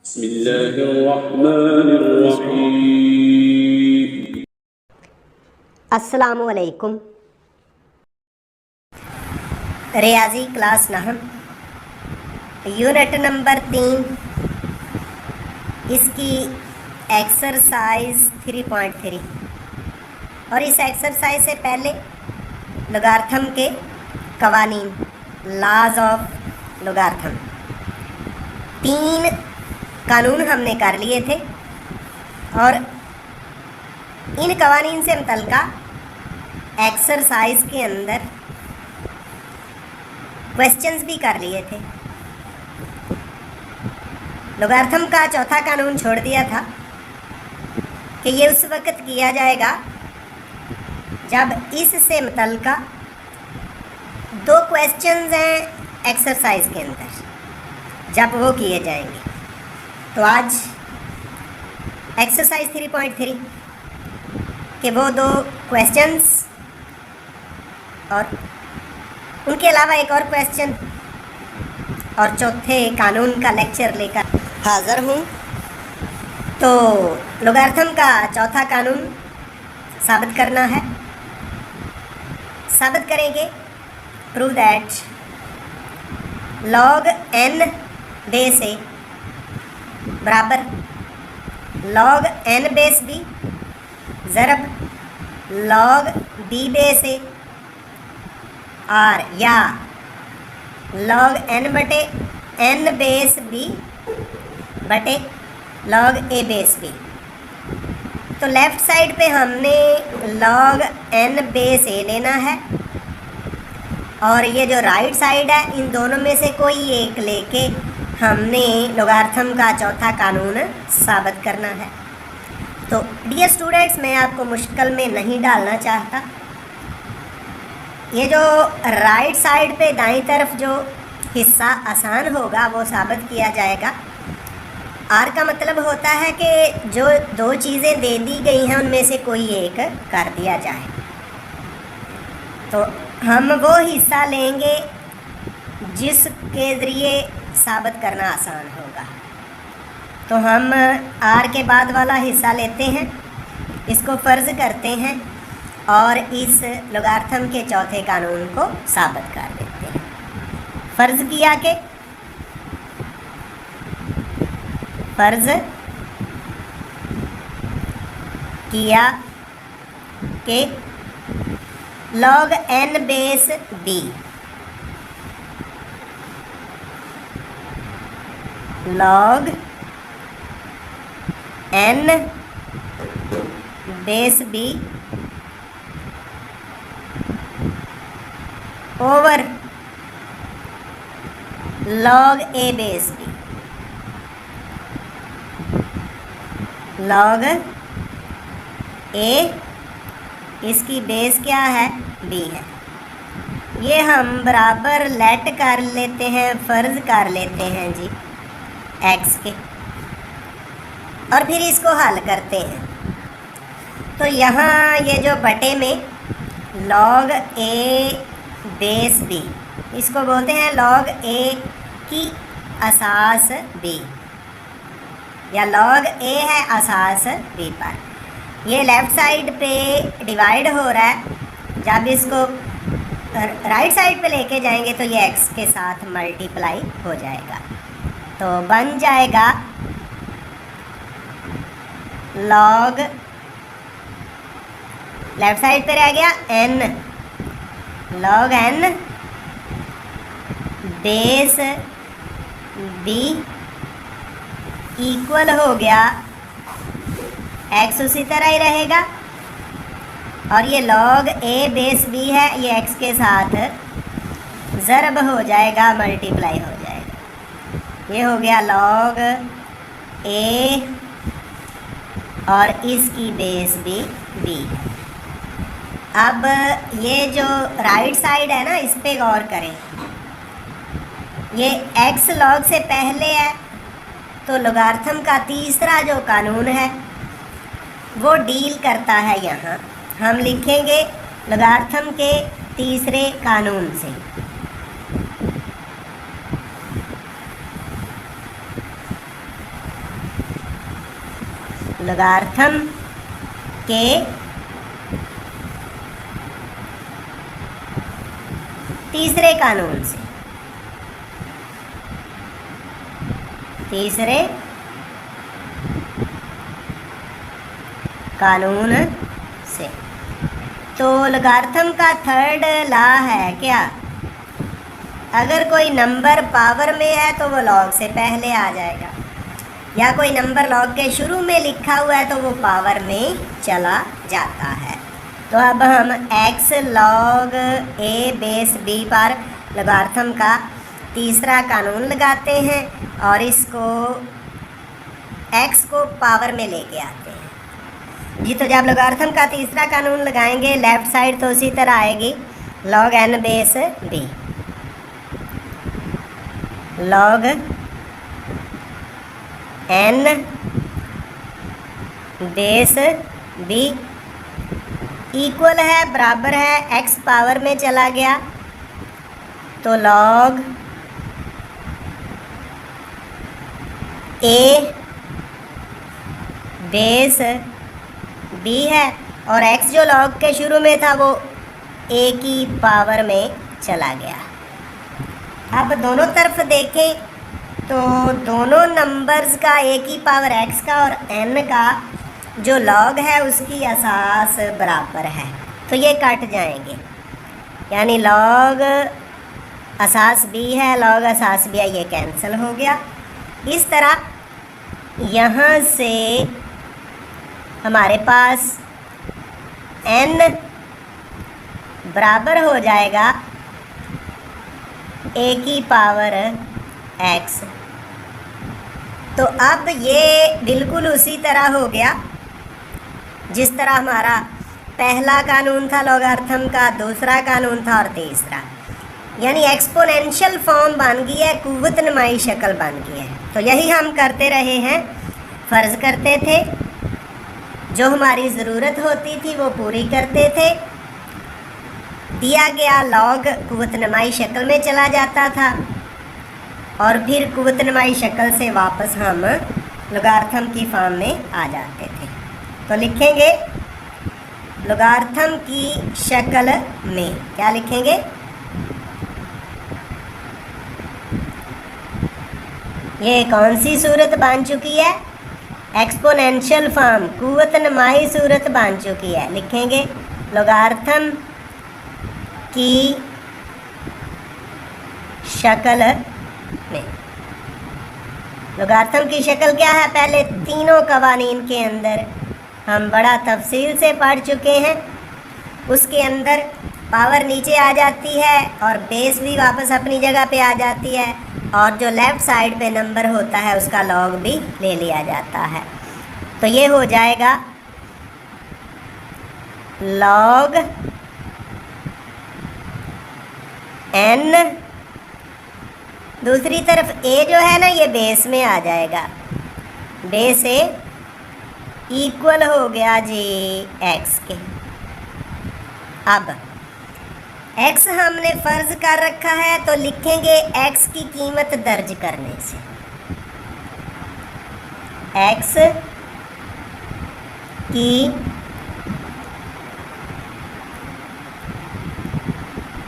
बिस्मिल्लाहिर्रहमानिर्रहीम। अस्सलामुअलैकुम। रियाजी class नहम unit number 3, इसकी एक्सरसाइज 3.3। और इस एक्सरसाइज से पहले लोगार्थम के कवानीन, लॉज ऑफ लोगार्थम, 3 कानून हमने कर लिए थे और इन कवानीन से मुतल्लिका एक्सरसाइज के अंदर क्वेश्चंस भी कर लिए थे। लोगार्थम का चौथा कानून छोड़ दिया था कि ये उस वक़्त किया जाएगा जब इससे मुतल्लिका 2 क्वेश्चंस हैं एक्सरसाइज के अंदर, जब वो किए जाएंगे। तो आज एक्सरसाइज 3.3 के वो 2 क्वेश्चंस और उनके अलावा एक और क्वेश्चन और चौथे कानून का लेक्चर लेकर हाज़िर हूँ। तो लोगार्थम का चौथा कानून साबित करना है। साबित करेंगे prove that log n base a बराबर log n base b ज़रब log b base a और या log n बटे n बेस b बटे log a बेस b। तो लेफ़्ट साइड पे हमने log n बेस a लेना है और ये जो राइट साइड है इन दोनों में से कोई एक लेके हमने लोगार्थम का चौथा कानून साबित करना है। तो डियर स्टूडेंट्स, मैं आपको मुश्किल में नहीं डालना चाहता। ये जो राइट साइड पे दाईं तरफ जो हिस्सा आसान होगा वो साबित किया जाएगा। आर का मतलब होता है कि जो 2 चीज़ें दे दी गई हैं उनमें से कोई एक कर दिया जाए। तो हम वो हिस्सा लेंगे जिसके ज़रिए साबित करना आसान होगा। तो हम आर के बाद वाला हिस्सा लेते हैं, इसको फ़र्ज़ करते हैं और इस लोगार्थम के चौथे कानून को साबित कर देते हैं। फ़र्ज़ किया कि log n base b log n base b over log a base b। log a इसकी बेस क्या है? b है। ये हम बराबर लेट कर लेते हैं, फ़र्ज़ कर लेते हैं जी x के, और फिर इसको हल करते हैं। तो यहाँ ये जो बटे में log a बेस b, इसको बोलते हैं log a की असास b, या log a है असास b पर। ये लेफ़्ट साइड पे डिवाइड हो रहा है, जब इसको राइट साइड पे लेके जाएंगे तो ये x के साथ मल्टीप्लाई हो जाएगा। तो बन जाएगा log, लेफ़्ट साइड पे रह गया n, log n base b equal हो गया x, उसी तरह ही रहेगा, और ये log a बेस b है, ये x के साथ ज़रब हो जाएगा, मल्टीप्लाई हो जाएगा। ये हो गया log a और इसकी बेस b b। अब ये जो राइट साइड है ना, इस पे गौर करें। ये x log से पहले है, तो लोगार्थम का तीसरा जो कानून है वो डील करता है। यहाँ हम लिखेंगे लोगार्थम के तीसरे कानून से। लोगार्थम के तीसरे कानून से, तीसरे कानून से। तो लोगार्थम का थर्ड लॉ है क्या, अगर कोई नंबर पावर में है तो वो लॉग से पहले आ जाएगा, या कोई नंबर लॉग के शुरू में लिखा हुआ है तो वो पावर में चला जाता है। तो अब हम x log a base b पर लोगार्थम का तीसरा कानून लगाते हैं और इसको x को पावर में लेके आते हैं जी। तो जब लोगार्थम का तीसरा कानून लगाएंगे लेफ़्ट साइड तो उसी तरह आएगी log n base b, log n base b equal है, बराबर है, x पावर में चला गया तो log a बेस b है, और x जो log के शुरू में था वो a की पावर में चला गया। अब दोनों तरफ देखें तो दोनों नंबर्स का a की पावर x का और n का जो log है उसकी असास बराबर है, तो ये कट जाएंगे, यानी log असास b है, log असास b है, ये कैंसिल हो गया। इस तरह यहाँ से हमारे पास n बराबर हो जाएगा a की पावर x। तो अब ये बिल्कुल उसी तरह हो गया जिस तरह हमारा पहला कानून था लोगार्थम का, दूसरा कानून था और तीसरा, यानी एक्सपोनेंशियल फॉर्म बन गई है, कुव्वत नुमाई शक्ल बन गई है। तो यही हम करते रहे हैं, फ़र्ज़ करते थे, जो हमारी ज़रूरत होती थी वो पूरी करते थे, दिया गया लॉग कुव्वत नुमाई शक्ल में चला जाता था और फिर कुव्वत नुमाई शक्ल से वापस हम लोगार्थम की फॉर्म में आ जाते थे। तो लिखेंगे लोगार्थम की शक्ल में, क्या लिखेंगे, ये कौन सी सूरत बन चुकी है, एक्सपोनेंशियल फॉर्म, कुव्वत नुमाई सूरत बन चुकी है। लिखेंगे लोगार्थम की शक्ल में। लोगार्थम की शक्ल क्या है, पहले तीनों कवानीन के अंदर हम बड़ा तफसील से पढ़ चुके हैं, उसके अंदर पावर नीचे आ जाती है और बेस भी वापस अपनी जगह पे आ जाती है, और जो लेफ़्ट साइड पे नंबर होता है उसका लॉग भी ले लिया जाता है। तो ये हो जाएगा log n, दूसरी तरफ a जो है ना ये बेस में आ जाएगा, बेस a इक्वल हो गया जी x के। अब x हमने फ़र्ज़ कर रखा है तो लिखेंगे x की कीमत दर्ज करने से, x की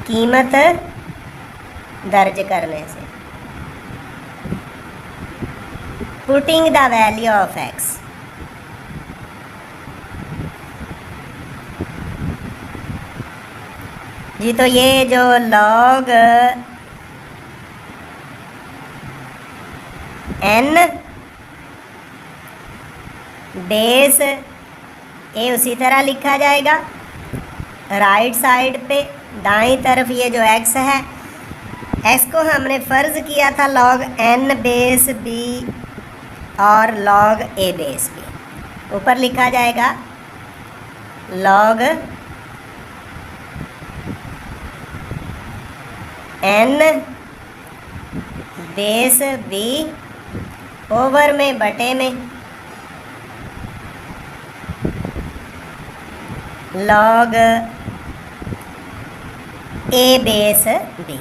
कीमत दर्ज करने से, putting the value of x। जी तो ये जो log n बेस a उसी तरह लिखा जाएगा, राइट साइड पे दाईं तरफ ये जो x है, x को हमने फ़र्ज़ किया था log n बेस b और log a बेस b, ऊपर लिखा जाएगा log n base b over में बटे में log a base b,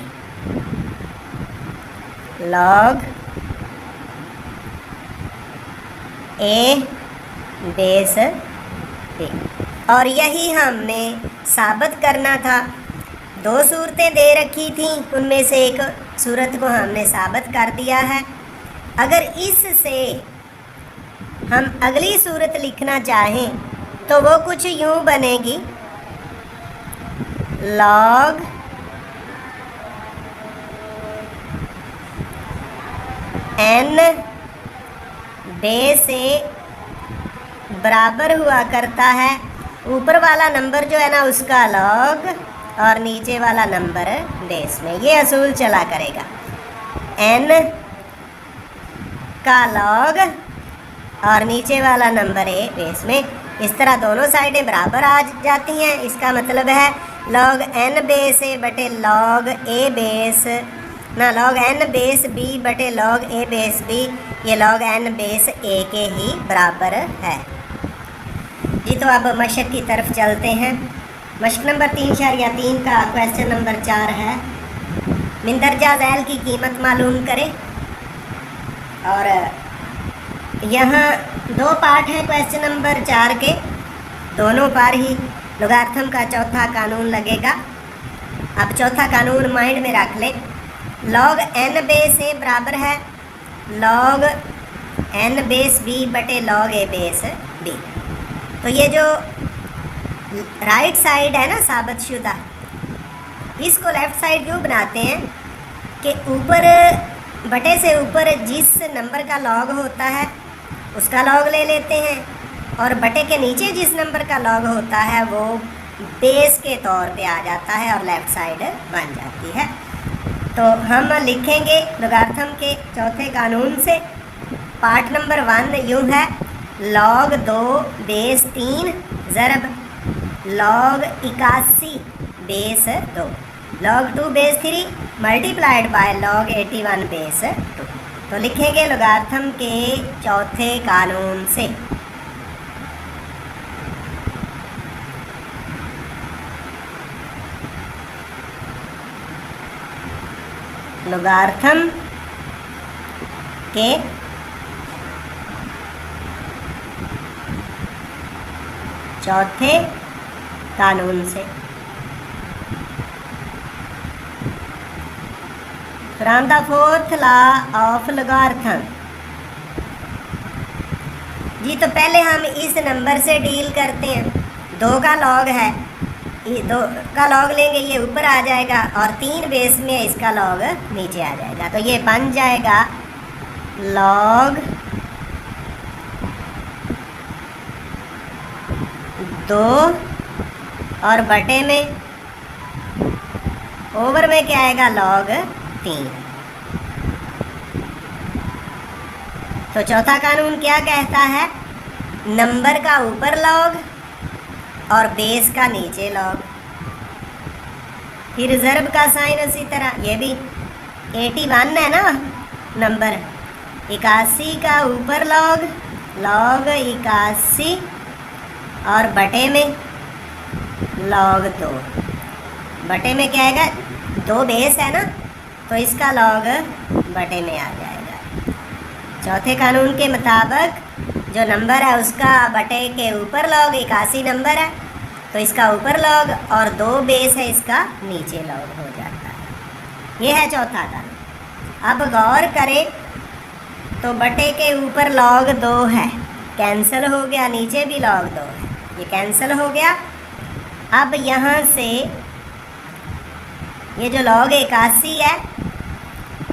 log a base B. और यही हमें साबित करना था। दो सूरतें दे रखी थी, उनमें से एक सूरत को हमने साबित कर दिया है। अगर इससे हम अगली सूरत लिखना चाहें तो वो कुछ यूँ बनेगी, लॉग n बेस ए बराबर हुआ करता है ऊपर वाला नंबर जो है ना उसका लॉग और नीचे वाला नंबर बेस में। ये असूल चला करेगा, n का लॉग और नीचे वाला नंबर ए बेस में। इस तरह दोनों साइडें बराबर आ जाती हैं। इसका मतलब है लॉग n बेस ए बटे लॉग ए बेस ना, लॉग n बेस बी बटे लॉग ए बेस बी, ये लॉग n बेस ए के ही बराबर है जी। तो अब मशक की तरफ चलते हैं। मशक नंबर 3.3 का क्वेश्चन नंबर 4 है, मिंदरजा झैल की कीमत मालूम करें। और यहाँ दो पार्ट हैं क्वेश्चन नंबर 4 के, दोनों पर ही लोगार्थम का चौथा कानून लगेगा। अब चौथा कानून माइंड में रख लें, लॉग n बेस ए बराबर है लॉग n बेस बी बटे लॉग ए बेस बी। तो ये जो राइट साइड है ना साबित शुदा, इसको लेफ़्ट साइड क्यों बनाते हैं कि ऊपर बटे से ऊपर जिस नंबर का लॉग होता है उसका लॉग ले लेते हैं, और बटे के नीचे जिस नंबर का लॉग होता है वो बेस के तौर पे आ जाता है और लेफ़्ट साइड बन जाती है। तो हम लिखेंगे लोगार्थम के चौथे कानून से, पार्ट नंबर 1 यूँ है, लॉग 2 बेस 3 ज़रब log 81 base 2, log 2 base 3 multiplied by log 81 base 2। तो लिखेंगे लोगार्थम के चौथे कानून से, लोगार्थम के चौथे कानून से। From the fourth law of logarithm जी। तो पहले हम इस नंबर से डील करते हैं। 2 का लॉग है, ये 2 का लॉग लेंगे, ये ऊपर आ जाएगा, और 3 बेस में इसका लॉग नीचे आ जाएगा। तो ये बन जाएगा लॉग 2 और बटे में ओवर में क्या आएगा लॉग 3। तो चौथा कानून क्या कहता है, नंबर का ऊपर लॉग और बेस का नीचे लॉग। फिर ज़रब का साइन उसी तरह, ये भी 81 है ना नंबर, 81 का ऊपर लॉग लॉग 81 और बटे में लॉग 2। बटे में क्या आएगा, 2 बेस है ना, तो इसका लॉग बटे में आ जाएगा। चौथे कानून के मुताबिक जो नंबर है उसका बटे के ऊपर लॉग 81 नंबर है, तो इसका ऊपर लॉग और 2 बेस है, इसका नीचे लॉग हो जाता है। ये है चौथा कानून। अब गौर करें तो बटे के ऊपर लॉग 2 है, कैंसिल हो गया, नीचे भी लॉग 2 है, ये कैंसिल हो गया। अब यहाँ से ये जो लॉग 81 है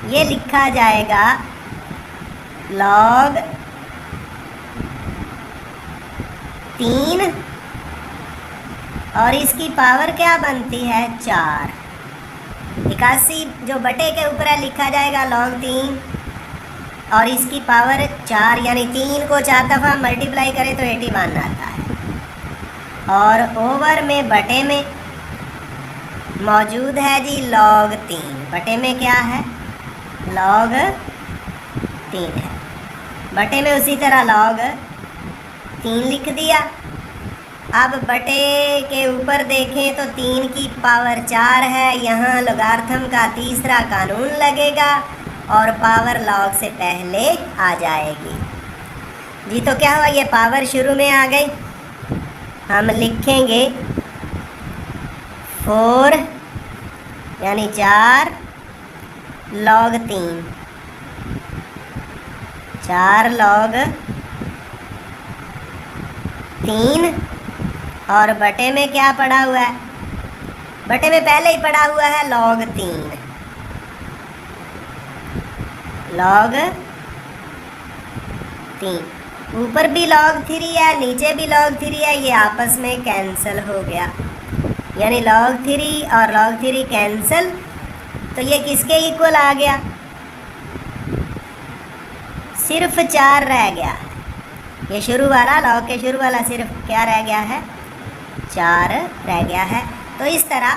ये लिखा जाएगा लॉग 3 और इसकी पावर क्या बनती है 4। 81 जो बटे के ऊपर है लिखा जाएगा लॉग 3 और इसकी पावर 4, यानी 3 को 4 दफ़ा मल्टीप्लाई करें तो 81 आता है। और ओवर में बटे में मौजूद है जी लॉग 3, बटे में क्या है लॉग 3 है, बटे में उसी तरह लॉग 3 लिख दिया। अब बटे के ऊपर देखें तो 3 की पावर 4 है, यहाँ लोगार्थम का तीसरा कानून लगेगा और पावर लॉग से पहले आ जाएगी। जी तो क्या हुआ, ये पावर शुरू में आ गई। हम लिखेंगे 4 यानी 4 log 3, 4 log 3 और बटे में क्या पड़ा हुआ है, बटे में पहले ही पड़ा हुआ है log 3, log 3, ऊपर भी log 3 है नीचे भी log 3 है, ये आपस में कैंसिल हो गया, यानी log 3 और log 3 कैंसिल, तो ये किसके इक्वल आ गया, सिर्फ 4 रह गया। ये शुरू वाला log के शुरू वाला सिर्फ क्या रह गया है, 4 रह गया है। तो इस तरह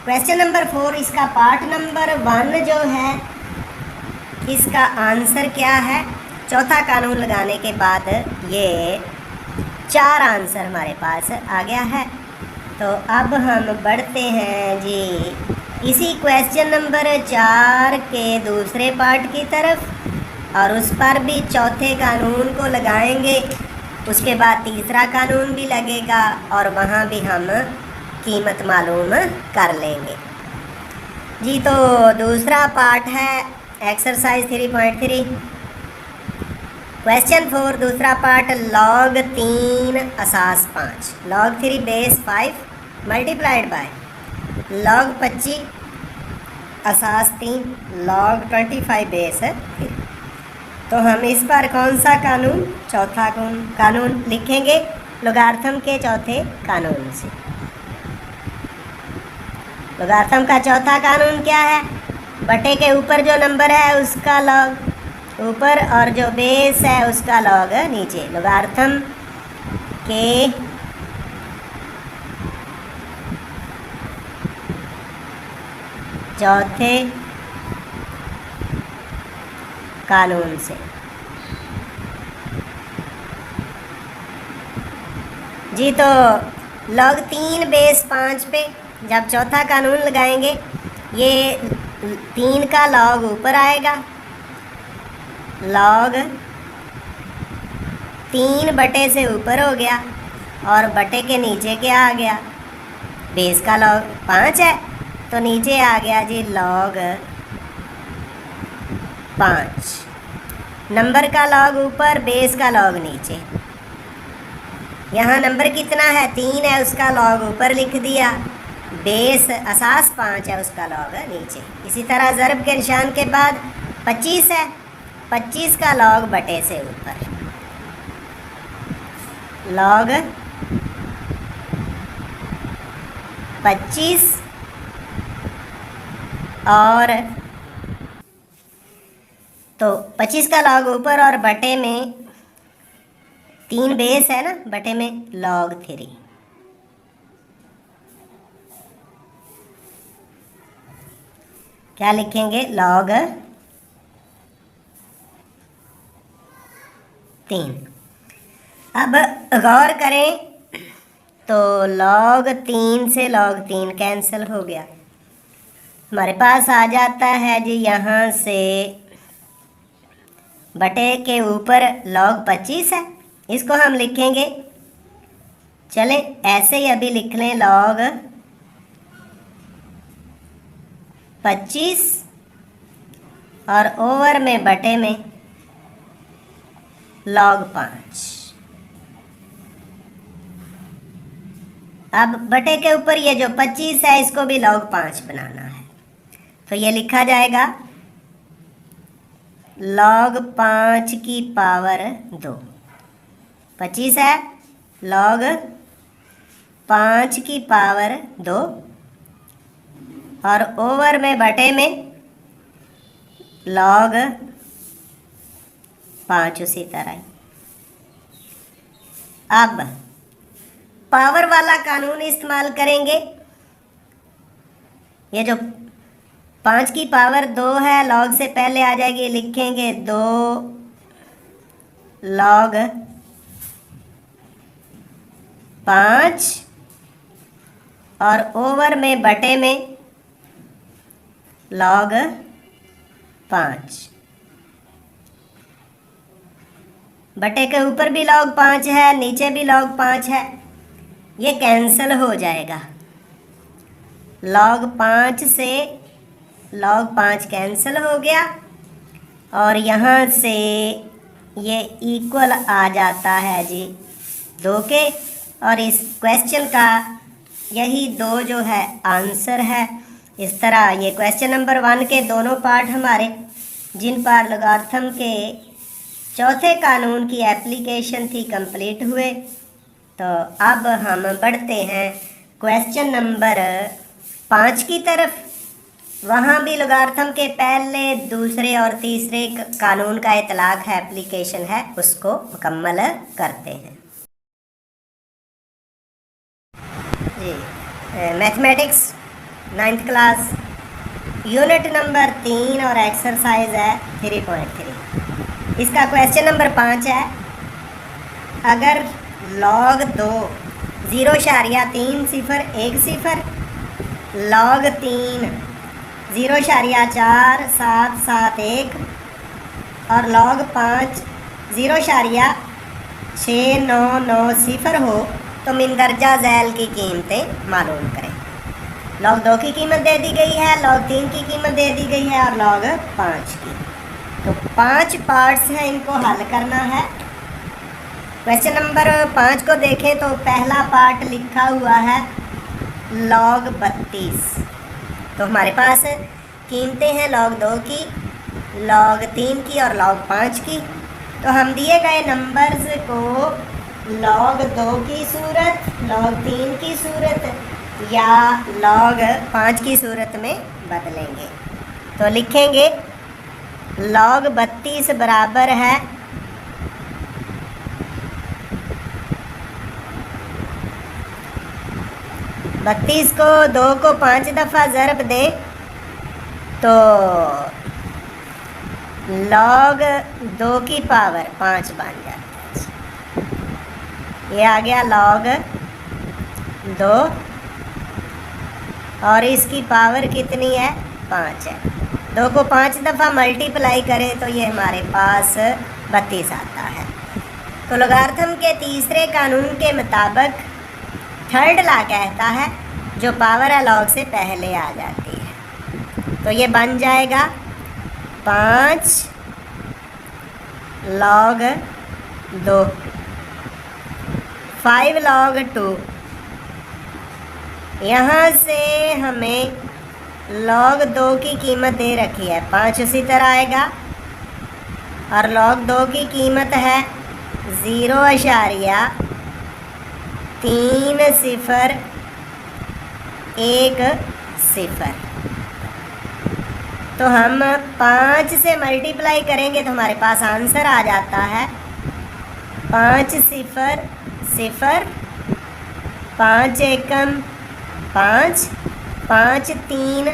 क्वेश्चन नंबर 4 इसका पार्ट नंबर 1 जो है इसका आंसर क्या है, चौथा कानून लगाने के बाद ये 4 आंसर हमारे पास आ गया है। तो अब हम बढ़ते हैं जी इसी क्वेश्चन नंबर 4 के दूसरे पार्ट की तरफ, और उस पर भी चौथे कानून को लगाएंगे, उसके बाद तीसरा कानून भी लगेगा और वहाँ भी हम कीमत मालूम कर लेंगे जी। तो दूसरा पार्ट है एक्सरसाइज 3.3 क्वेश्चन 4 दूसरा part, log 3 असास 5, log 3 base 5 multiplied by log 25 असास 3 log 25 base 3। तो हम इस पर कौन सा कानून, चौथा कानून लिखेंगे लोगार्थम के चौथे कानून से। लोगार्थम का चौथा कानून क्या है, बटे के ऊपर जो नंबर है उसका लॉग ऊपर और जो बेस है उसका लॉग नीचे। लोगार्थम के चौथे कानून से जी। तो log 3 बेस 5 पे जब चौथा कानून लगाएंगे, ये 3 का log ऊपर आएगा, log 3 बटे से ऊपर हो गया और बटे के नीचे क्या आ गया, बेस का log 5 है तो नीचे आ गया जी log 5। नंबर का log ऊपर, बेस का log नीचे। यहाँ नंबर कितना है, 3 है, उसका log ऊपर लिख दिया, बेस असास 5 है उसका log नीचे। इसी तरह ज़र्ब के निशान के बाद 25 है, 25 का log बटे से ऊपर, log 25 और तो 25 का log ऊपर और बटे में 3 बेस है ना, बटे में log 3। क्या लिखेंगे, log 3। अब गौर करें तो log 3 से log 3 कैंसिल हो गया, हमारे पास आ जाता है जी यहाँ से बटे के ऊपर log 25 है, इसको हम लिखेंगे, चलें ऐसे ही अभी लिख लें log 25 और ओवर में बटे में log 5। अब बटे के ऊपर ये जो 25 है इसको भी log 5 बनाना है, तो ये लिखा जाएगा log 5 की पावर 2। 25 है, log 5 की पावर 2 और ओवर में बटे में log 5 उसी तरह। अब पावर वाला कानून इस्तेमाल करेंगे, ये जो 5 की पावर 2 है log से पहले आ जाएगी, लिखेंगे 2 log 5 और ओवर में बटे में log 5। बटे के ऊपर भी log 5 है, नीचे भी log 5 है, ये कैंसिल हो जाएगा। log 5 से log 5 कैंसिल हो गया और यहाँ से ये इक्वल आ जाता है जी 2 के, और इस क्वेश्चन का यही 2 जो है आंसर है। इस तरह ये क्वेश्चन नंबर 1 के दोनों पार्ट हमारे, जिन पर लॉगरिथम के चौथे कानून की एप्लीकेशन थी, कंप्लीट हुए। तो अब हम बढ़ते हैं क्वेश्चन नंबर 5 की तरफ। वहाँ भी लॉगरिथम के पहले, दूसरे और तीसरे कानून का इतलाक है, एप्लीकेशन है, उसको मुकम्मल करते हैं जी। Mathematics 9th class, unit number 3 और एक्सरसाइज है 3.3। इसका क्वेश्चन नंबर 5 है, अगर log 2 0.3010 log 3 0.4771 और log 5 0.6990 हो तो मिंदरजा झैल की कीमतें मालूम करें। log 2 की कीमत दे दी गई है, log 3 की कीमत दे दी गई है और log 5 की। तो 5 पार्ट्स हैं, इनको हल करना है। क्वेश्चन नंबर 5 को देखें तो पहला पार्ट लिखा हुआ है log 32। तो हमारे पास कीमतें हैं log 2 की, log 3 की और log 5 की। तो हम दिए गए नंबर्स को log 2 की सूरत, log 3 की सूरत या log 5 की सूरत में बदलेंगे। तो लिखेंगे log 32 बराबर है 32 को 2 को 5 दफ़ा ज़रब दें तो log 2 की पावर 5 बन जाती है। ये आ गया log 2 और इसकी पावर कितनी है? 5 है। 2 को 5 दफ़ा मल्टीप्लाई करें तो ये हमारे पास 32 आता है। तो लॉगरिथम के तीसरे कानून के मुताबिक थर्ड लॉ कहता है जो पावर है log से पहले आ जाती है। तो ये बन जाएगा 5 log 2 5 log 2। यहाँ से हमें log 2 की कीमत दे रखी है 5, उसी तरह आएगा और log 2 की कीमत है 0.3010। तो हम 5 से मल्टीप्लाई करेंगे तो हमारे पास आंसर आ जाता है 5 0 0 5 एकम 5 5 3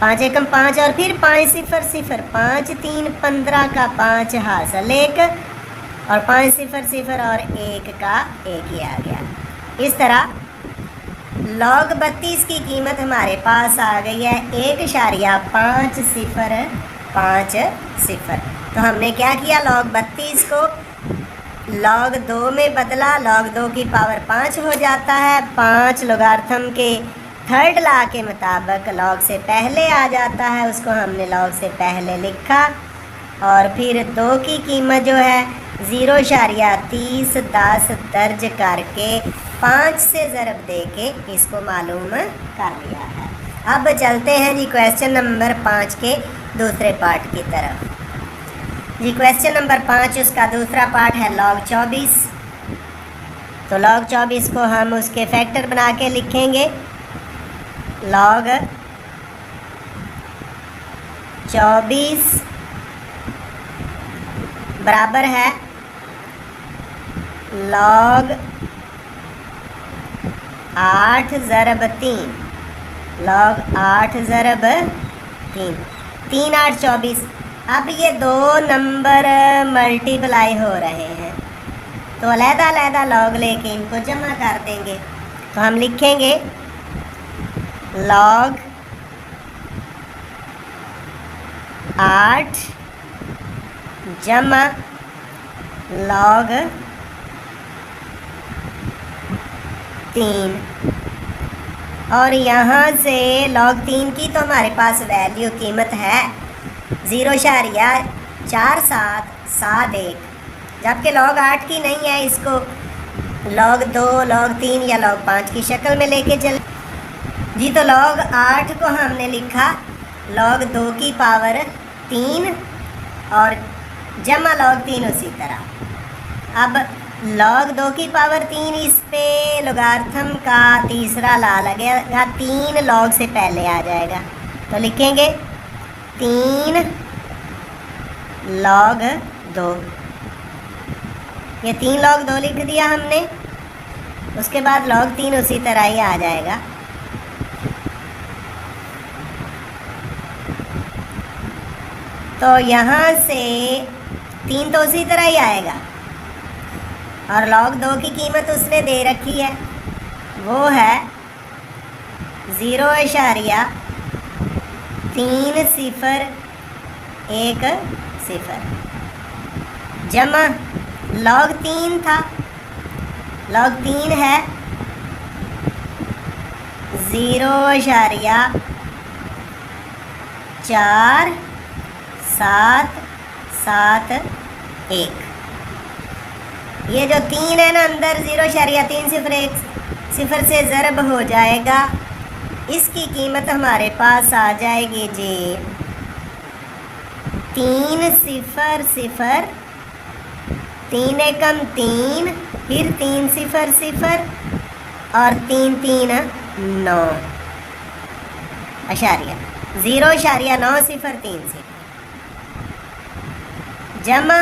5 एकम 5 और फिर 5 0 0 5 3 15 का 5 हासिल 1 और 5 0 0 और 1 का 1 ही आ गया। इस तरह log 32 की कीमत हमारे पास आ गई है 1.5050। तो हमने क्या किया, log 32 को log 2 में बदला, log 2 की पावर 5 हो जाता है। 5 लॉगरिथम के थर्ड लॉ के मुताबिक log से पहले आ जाता है, उसको हमने log से पहले लिखा और फिर 2 की कीमत जो है 0.3010 दर्ज करके 5 से ज़रब दे के इसको मालूम कर लिया है। अब चलते हैं जी क्वेश्चन नंबर 5 के दूसरे पार्ट की तरफ। जी क्वेश्चन नंबर 5 उसका दूसरा पार्ट है log 24। तो log 24 को हम उसके फैक्टर बना के लिखेंगे log 24 बराबर है log 8 ज़रब 3 log 8 ज़रब 3 3 8 24। अब ये 2 नंबर मल्टीप्लाई हो रहे हैं तो अलग-अलग log लेके इनको जमा कर देंगे। तो हम लिखेंगे log 8 जमा log 3। और यहाँ से log 3 की तो हमारे पास वैल्यू कीमत है 0.4771, जबकि log 8 की नहीं है। इसको log 2, log 3 या log 5 की शक्ल में लेके चले जी। तो log 8 को हमने लिखा log 2 की पावर 3 और जमा log 3 उसी तरह। अब log 2 की पावर 3 इस पे लोगार्थम का तीसरा ला लगेगा, 3 log से पहले आ जाएगा तो लिखेंगे 3 log 2। ये 3 log 2 लिख दिया हमने। उसके बाद log 3 उसी तरह ही आ जाएगा। तो यहाँ से 3 तो उसी तरह ही आएगा और log 2 की कीमत उसने दे रखी है, वो है 0.3010 जमा log 3 था। log 3 है 0.4771। ये जो 3 है ना अंदर 0.301 से ज़रब हो जाएगा। इसकी कीमत हमारे पास आ जाएगी जी 300, 3 एकम 3, फिर 300 और 339 अशारिया 0.903 जमा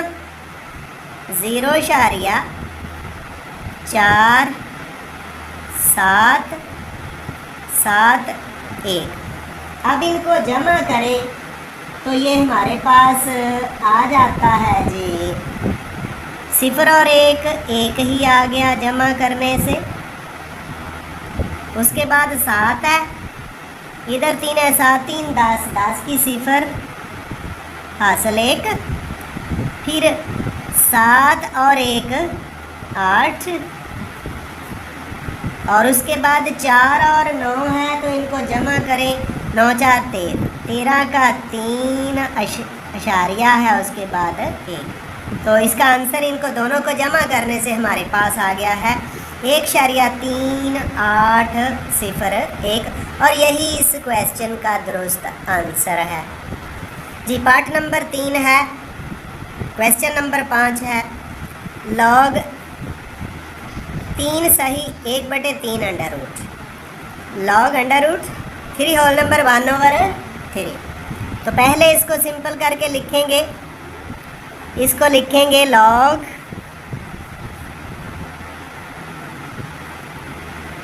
0.4771। अब इनको जमा करें तो ये हमारे पास आ जाता है जी 0 और 1 ही आ गया जमा करने से। उसके बाद 7 है, इधर 3 है, 7 3 10 की 0 हासिल 1, फिर 7 और 1 8 और उसके बाद 4 और 9 है तो इनको जमा करें 9 4 13, 13 का 3 अशारिया है उसके बाद 1। तो इसका आंसर इनको दोनों को जमा करने से हमारे पास आ गया है 1.3801 और यही इस क्वेश्चन का दुरुस्त आंसर है जी। पार्ट नंबर 3 है। क्वेश्चन नंबर 5 है log 3 सही 1/3 under root log under root 3 whole number 1/3। तो पहले इसको सिंपल करके लिखेंगे। इसको लिखेंगे log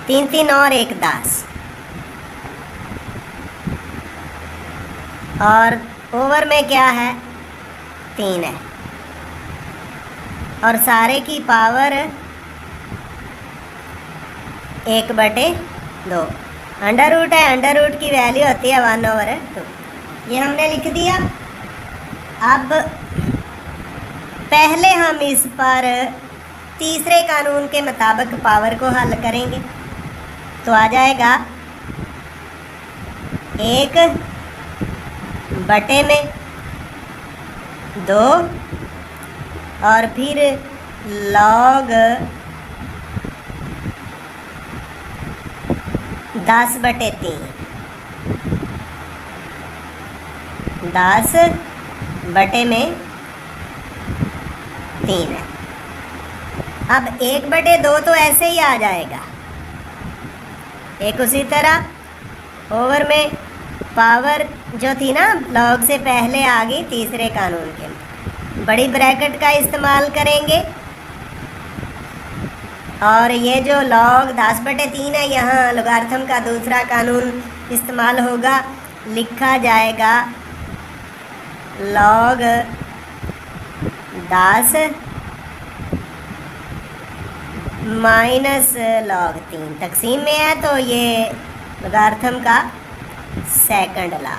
3 3 और 1 10 और ओवर में क्या है 3 है और सारे की पावर 1/2 अंडर रूट है। अंडर रूट की वैल्यू होती है 1/2। ये हमने लिख दिया। अब पहले हम इस पर तीसरे कानून के मुताबिक पावर को हल करेंगे तो आ जाएगा 1/2 और फिर log 10/3 10/3 है। अब 1/2 तो ऐसे ही आ जाएगा, एक उसी तरह ओवर में पावर जो थी ना log से पहले आ गई तीसरे कानून के, बड़ी ब्रैकेट का इस्तेमाल करेंगे और ये जो log 10/3 है यहाँ लोगारिथम का दूसरा कानून इस्तेमाल होगा। लिखा जाएगा log 10 माइनस log 3 तकसीम में है तो ये लोगारिथम का सेकंड ला।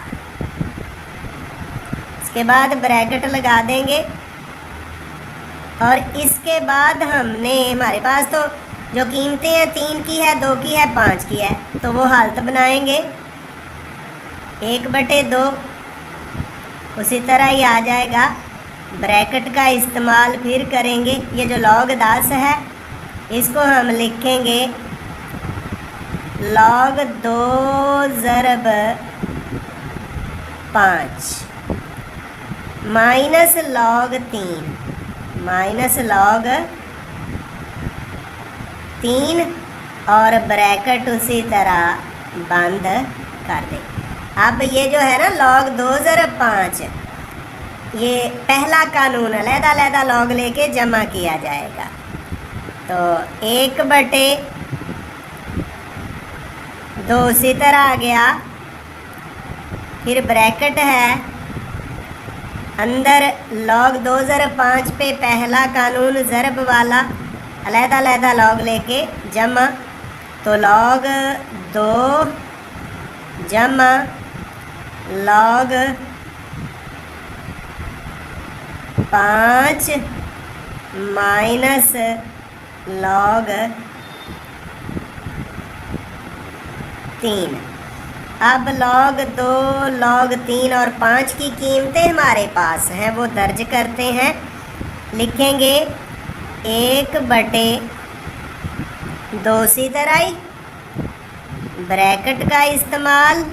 इसके बाद ब्रैकेट लगा देंगे और इसके बाद हमने हमारे पास तो जो कीमतें हैं 3 की है, 2 की है, 5 की है, तो वो हालत बनाएंगे 1/2 उसी तरह ही आ जाएगा। ब्रैकेट का इस्तेमाल फिर करेंगे। ये जो log 10 है इसको हम लिखेंगे log 2 ज़रब 5 minus log 3 minus log 3 और ब्रैकेट उसी तरह बंद कर दें। अब ये जो है ना log 2 ज़रब 5, ये पहला कानून अलग-अलग log लेके जमा किया जाएगा। तो 1/2 उसी तरह आ गया, फिर ब्रैकेट है अंदर log 2 ज़रब 5 पे पहला कानून ज़रब वाला अलग-अलग log लेके जमा, तो log 2 जमा log 5 माइनस log 3। अब log 2, log 3 और 5 की कीमतें हमारे पास हैं, वो दर्ज करते हैं। लिखेंगे 1/2 सी तरह ही ब्रैकेट का इस्तेमाल।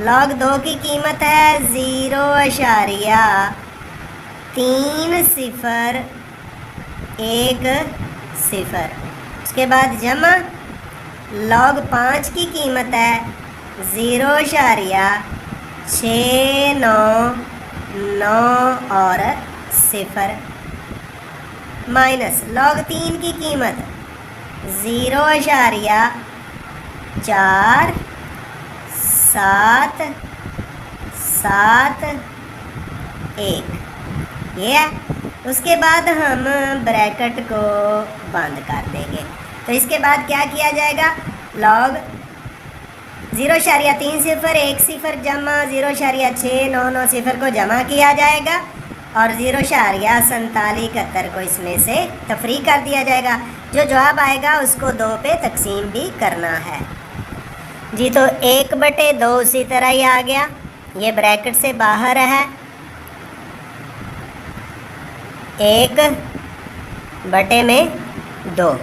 log 2 की कीमत है 0.3010। उसके बाद जमा log 5 की कीमत है 0.699 और 0 माइनस log 3 की कीमत 0.4771, ये है। उसके बाद हम ब्रैकेट को बंद कर देंगे। तो इसके बाद क्या किया जाएगा, log 0.3010 जमा 0.699 को जमा किया जाएगा और 0.4771 को इसमें से तफरीक कर दिया जाएगा। जो जवाब आएगा उसको 2 पे तकसीम भी करना है जी। तो 1/2 उसी तरह ही आ गया, ये ब्रैकेट से बाहर है। 1/2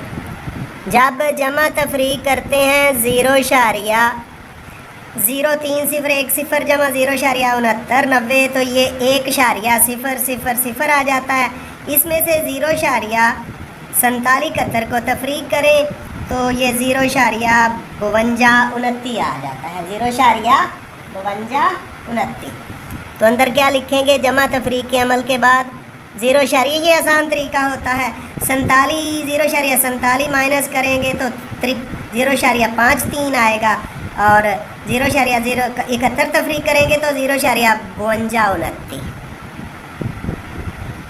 जब जमा तफरीक करते हैं 0.0301 जमा 0.69, तो ये 1.000 आ जाता है। इसमें से 0.4771 को तफरीक करें तो ये 0.5229 आ जाता है, 0.5229। तो अंदर क्या लिखेंगे, जमा तफरीक के अमल के बाद 0, ये आसान तरीका होता है। 0.47 माइनस करेंगे तो 0.53 आएगा और 0.071 तफरीक करेंगे तो 0.5229।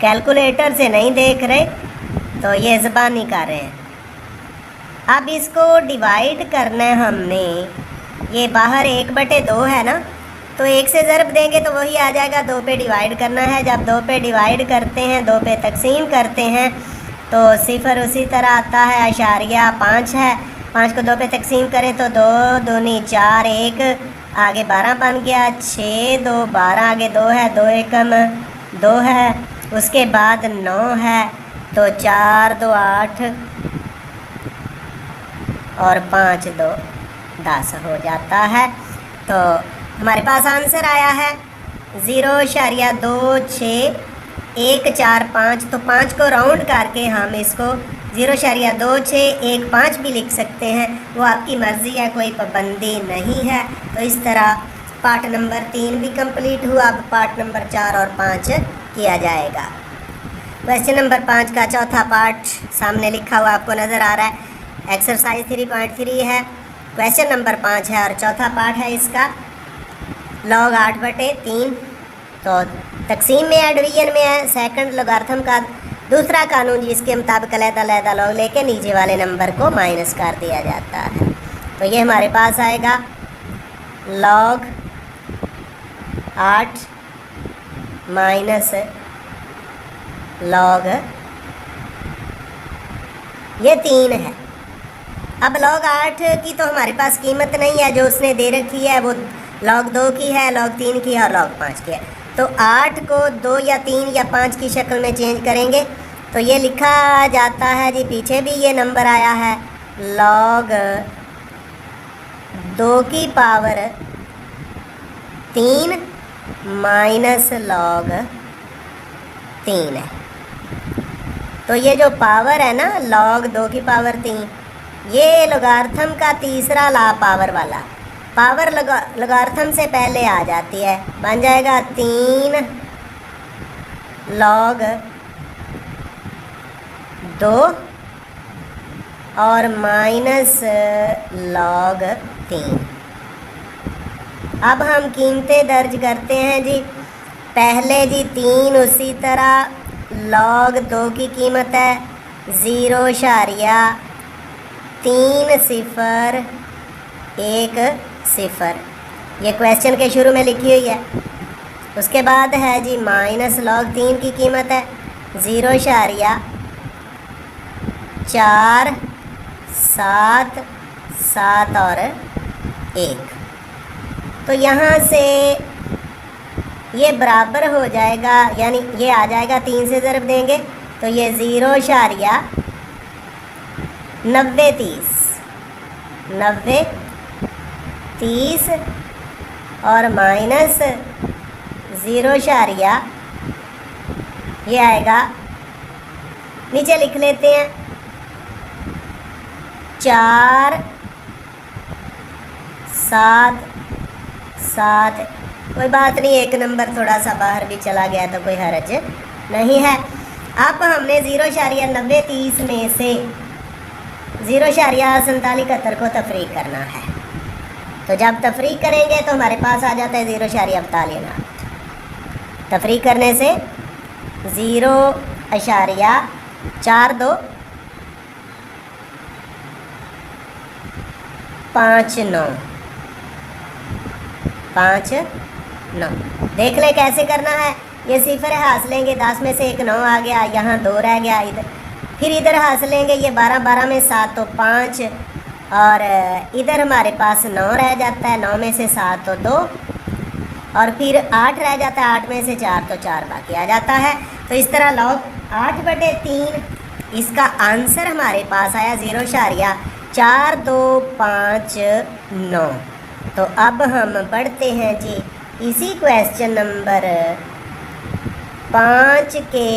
कैलकुलेटर से नहीं देख रहे तो ये ज़बानी कर रहे हैं। अब इसको डिवाइड करना है हमने, ये बाहर 1/2 है ना, तो 1 से ज़रब देंगे तो वही आ जाएगा। 2 पे डिवाइड करना है, जब 2 पे डिवाइड करते हैं, 2 पे तकसीम करते हैं तो 0 उसी तरह आता है। 5 है, 5 को 2 पे तकसीम करें तो 2 दूनी 4, 1 आगे 12 बन गया, 6 2 12 आगे 2 है, 2 एकम 2 है। उसके बाद 9 है तो 4 2 8 और 5 2 10 हो जाता है। तो हमारे पास आंसर आया है 0.2615। तो 5 को राउंड करके हम इसको 0.2615 भी लिख सकते हैं, वो आपकी मर्ज़ी है, कोई पाबंदी नहीं है। तो इस तरह पार्ट नंबर 3 भी कंप्लीट हुआ। अब पार्ट नंबर 4 और 5 किया जाएगा। क्वेश्चन नंबर 5 का चौथा पार्ट सामने लिखा हुआ आपको नज़र आ रहा है। एक्सरसाइज 3.3 है, क्वेश्चन नंबर 5 है और चौथा पार्ट है इसका log 8/3। तो तकसीम में है, डिवीजन में है, सेकंड लोगार्थम का दूसरा कानून जिसके मुताबिक अलग-अलग log लेके नीचे वाले नंबर को माइनस कर दिया जाता है। तो ये हमारे पास आएगा log 8 माइनस लॉग ये 3 है। अब log 8 की तो हमारे पास कीमत नहीं है, जो उसने दे रखी है वो log 2 की है, log 3 की है और log 5 की है। तो 8 को 2 या 3 या 5 की शक्ल में चेंज करेंगे तो ये लिखा जाता है जी, पीछे भी ये नंबर आया है, log 2 की पावर 3 माइनस log 3 है। तो ये जो पावर है ना log 2 की पावर 3, ये लोगार्थम का तीसरा ला पावर वाला, पावर लोगार्थम से पहले आ जाती है, बन जाएगा 3 log 2 और माइनस log 3। अब हम कीमतें दर्ज करते हैं जी। पहले जी 3, उसी तरह log 2 की कीमत है 0.3010। ये क्वेश्चन के शुरू में लिखी हुई है। उसके बाद है जी माइनस log 3 की कीमत है 0.477 और 1। तो यहाँ से ये बराबर हो जाएगा, यानी ये आ जाएगा 3 से ज़रब देंगे तो ये 0.9030 और माइनस 0, ये आएगा, नीचे लिख लेते हैं 477। कोई बात नहीं, एक नंबर थोड़ा सा बाहर भी चला गया तो कोई हर्ज नहीं है। अब हमने 0.9030 में से 0.4771 को तफरीक करना है। तो जब तफरीक करेंगे तो हमारे पास आ जाता है 0.48। तफरीक करने से 0.4259 देख ले कैसे करना है। ये सिफर हास लेंगे, 10 में से एक 9 आ गया, यहाँ 2 रह गया, इधर फिर इधर हास लेंगे, ये 12 में 7 तो 5 और इधर हमारे पास 9 रह जाता है, 9 में से 7 तो 2 और फिर 8 रह जाता है, 8 में से 4 तो 4 बाकी आ जाता है। तो इस तरह log 8/3 इसका आंसर हमारे पास आया 0.4259। तो अब हम बढ़ते हैं जी इसी क्वेश्चन नंबर 5 के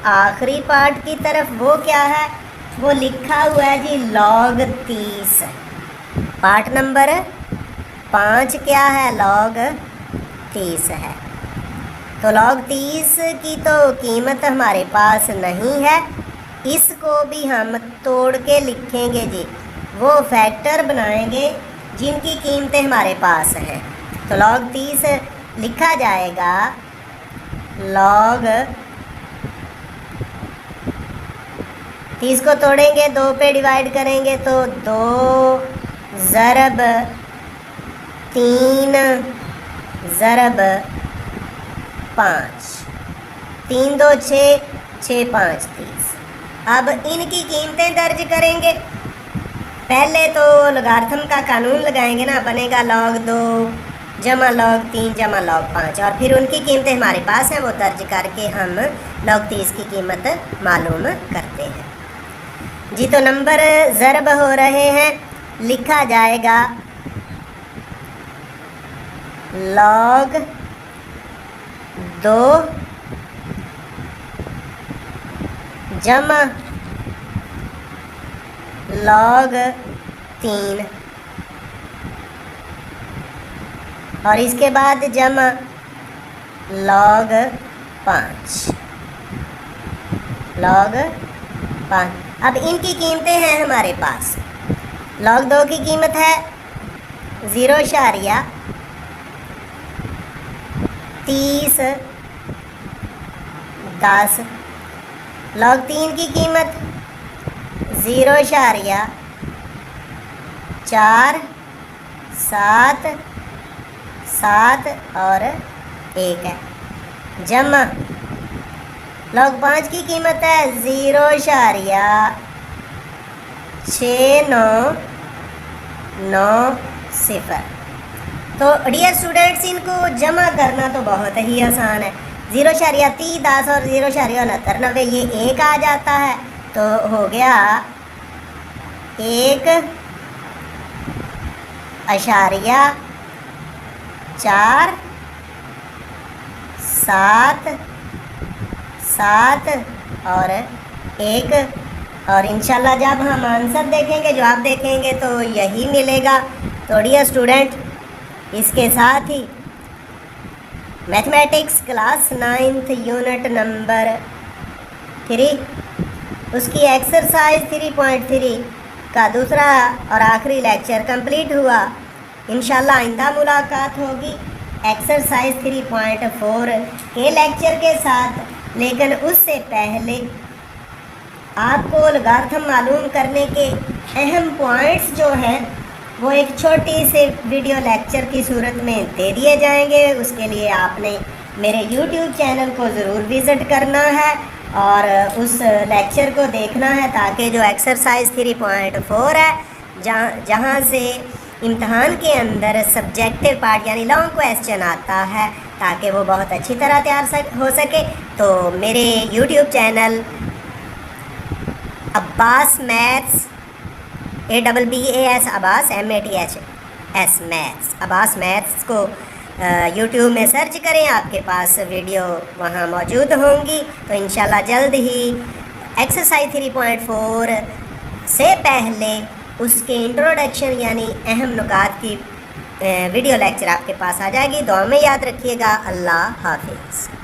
आखिरी पार्ट की तरफ। वो क्या है, वो लिखा हुआ है जी log 30। पार्ट नंबर 5 क्या है, log 30 है। तो log 30 की तो कीमत हमारे पास नहीं है, इसको भी हम तोड़ के लिखेंगे जी, वो फैक्टर बनाएंगे जिनकी कीमतें हमारे पास हैं। तो log 30 लिखा जाएगा log 30 को तोड़ेंगे, 2 पे डिवाइड करेंगे तो 2 ज़रब 3 ज़रब 5, 3 2 6, 6 5 30। अब इनकी कीमतें दर्ज करेंगे। पहले तो लोगार्थम का कानून लगाएंगे ना, बनेगा log 2 जमा log 3 जमा log 5 और फिर उनकी कीमतें हमारे पास हैं, वो दर्ज करके हम log 30 की कीमत मालूम करते हैं जी। तो नंबर ज़रब हो रहे हैं, लिखा जाएगा log 2 जमा log 3 और इसके बाद जमा log 5। अब इनकी कीमतें हैं हमारे पास। log 2 की कीमत है 0.3010। log 3 की कीमत 0.477 और 1 है, जमा log 5 की कीमत है 0.6990। तो डियर स्टूडेंट्स, इनको जमा करना तो बहुत ही आसान है। 0.30 10 और 0.69 90, ये एक आ जाता है, तो हो गया 1.47 और 1। और इंशाल्लाह जब हम आंसर देखेंगे, जवाब देखेंगे, तो यही मिलेगा। तो डियर स्टूडेंट, इसके साथ ही mathematics class 9th unit number 3 उसकी एक्सरसाइज 3.3 का दूसरा और आखिरी लेक्चर कंप्लीट हुआ। इंशाल्लाह आइंदा मुलाकात होगी एक्सरसाइज 3.4 के लेक्चर के साथ। लेकिन उससे पहले आपको लॉगरिथम मालूम करने के अहम पॉइंट्स जो हैं वो एक छोटी सी वीडियो लेक्चर की सूरत में दे दिए जाएंगे। उसके लिए आपने मेरे YouTube चैनल को ज़रूर विज़िट करना है और उस लेक्चर को देखना है, ताकि जो एक्सरसाइज 3.4 है, जहाँ से इम्तहान के अंदर सब्जेक्टिव पार्ट यानी लॉन्ग क्वेश्चन आता है, ताकि वो बहुत अच्छी तरह तैयार हो सके। तो मेरे YouTube channel Abbas maths ABBAS Abbas MATHS maths Abbas maths को YouTube में सर्च करें, आपके पास वीडियो वहाँ मौजूद होंगी। तो इंशाल्लाह जल्द ही एक्सरसाइज 3.4 से पहले उसके इंट्रोडक्शन यानी अहम नुकात की वीडियो लेक्चर आपके पास आ जाएगी। दुआ में याद रखिएगा। अल्लाह हाफिज़।